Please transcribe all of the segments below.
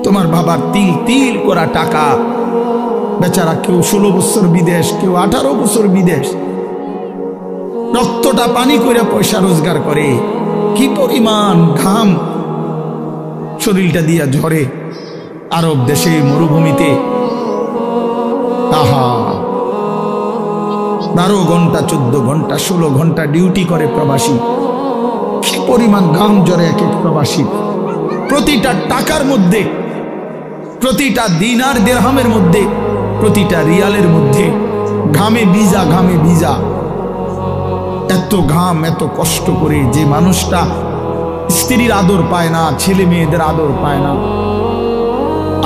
তোমার বাবার তিল তিল করা টাকা, বেচারা কেউ 16 বছর বিদেশ, কেউ 18 বছর বিদেশ, রক্তটা পানি করে পয়সা রোজগার করে, কি পরিমাণ ঘাম শরীরটা দিয়া ঝরে আরব দেশে মরুভূমিতে। আহা, 12 ঘন্টা 14 ঘন্টা 16 ঘন্টা ডিউটি করে প্রবাসী, কি পরিমাণ ঘাম ঝরে এক এক প্রবাসী। প্রতিটা টাকার মধ্যে, প্রতিটা দিনার দিরহামের মধ্যে, প্রতিটা রিয়ালের মধ্যে ঘামে ভিজা, ঘামে ভিজা। এত ঘাম, এত কষ্ট করে যে মানুষটা স্ত্রীর আদর পায় না, ছেলে মেয়েদের আদর পায় না,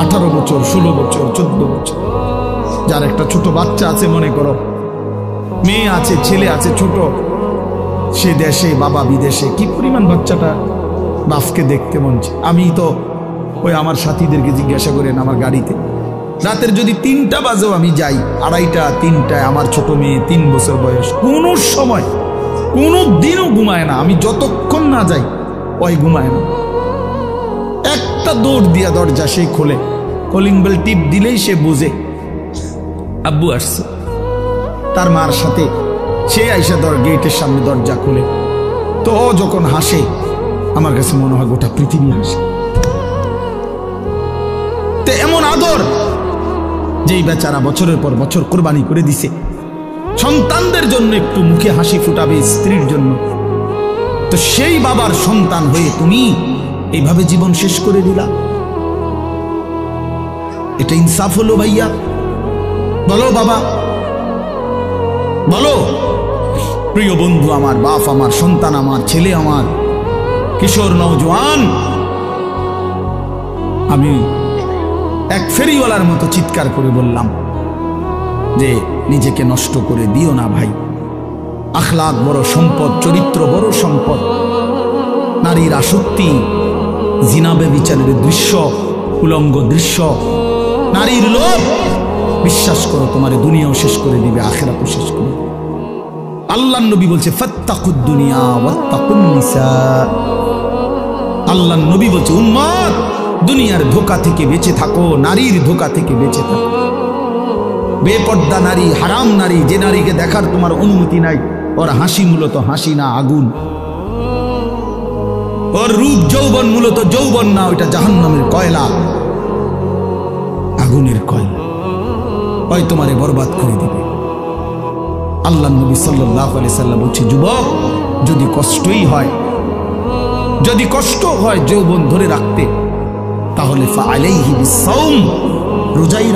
18 বছর 16 বছর 14 বছর, যার একটা ছোট বাচ্চা আছে, মনে করো মেয়ে আছে, ছেলে আছে ছোট, সে দেশে বাবা বিদেশে, কি পরিমাণ বাচ্চাটা বাপকে দেখতে মন চায়। আমি তো ওই আমার সাথীদেরকে জিজ্ঞাসা করেন, আমার গাড়িতে রাতের যদি 3টা বাজেও আমি যাই, 2:30 3টায় আমার ছোট মেয়ে 3 বছর বয়স, কোনো সময় কোনো দিনও ঘুমায় না। আমি যতক্ষণ না যাই ওই ঘুমায় না। একটা দৌড় দিয়া দরজা সে খোলে, কলিং বেল টিপ দিলেই সে বুঝে আব্বু আসছে। তার মার সাথে সে আইসা গেটের সামনে দরজা খুলে, তো ও যখন হাসে আমার কাছে মনে হয় গোটা পৃথিবী হাসে। তো এমন আদর যেই বেচারা বছরের পর বছর কোরবানি করে দিছে সন্তানদের জন্য, একটু মুখে হাসি ফুটাবে স্ত্রীর জন্য, তো সেই বাবার সন্তান হয়ে তুমি এইভাবে জীবন শেষ করে দিলা। এটা ইনসাফ হলো ভাইয়া? বলো বাবা, বলো। প্রিয় বন্ধু আমার, বাপ আমার, সন্তান আমার, ছেলে আমার, কিশোর নওজোয়ান, আমি এক ফেরিওয়ালার মতো চিৎকার করে বললাম যে নিজেকে নষ্ট করে দিও না ভাই। আখলাক বড় সম্পদ, চরিত্র বড় সম্পদ। নারীর আসক্তি, জিনা ব্যভিচারের দৃশ্য, উলঙ্গ দৃশ্য, নারীর লোভ, বিশ্বাস করো তোমার দুনিয়াও শেষ করে দিবে, আখিরাতও শেষ করে দিবে। আল্লাহর নবী বলছে ফাত্তাকুদ দুনিয়া ওয়াত্তাকুন নিসা। আল্লাহর নবী বলছে উম্মত, দুনিয়ার ধোঁকা থেকে বেঁচে থাকো, নারীর ধোঁকা থেকে বেঁচে থাকো। বেপর্দা নারী, হারাম নারী, যে নারীকে দেখার তোমার অনুমতি নাই, ওর হাসি মূলত হাসি না, আগুন। ওর রূপ যৌবন মূলত যৌবন না, ওইটা জাহান্নামের কয়লা, আগুনের কয়লা, ওই তোমারে বরবাদ করে দিবে। আল্লাহ নবী সাল্লাল্লাহু আলাইহি সাল্লাম বলছে যুবক, যদি কষ্টই হয়, যদি কষ্ট হয় যৌবন ধরে রাখতে, তাহলে ফাআলাইহি বিসসাওম, রোজাই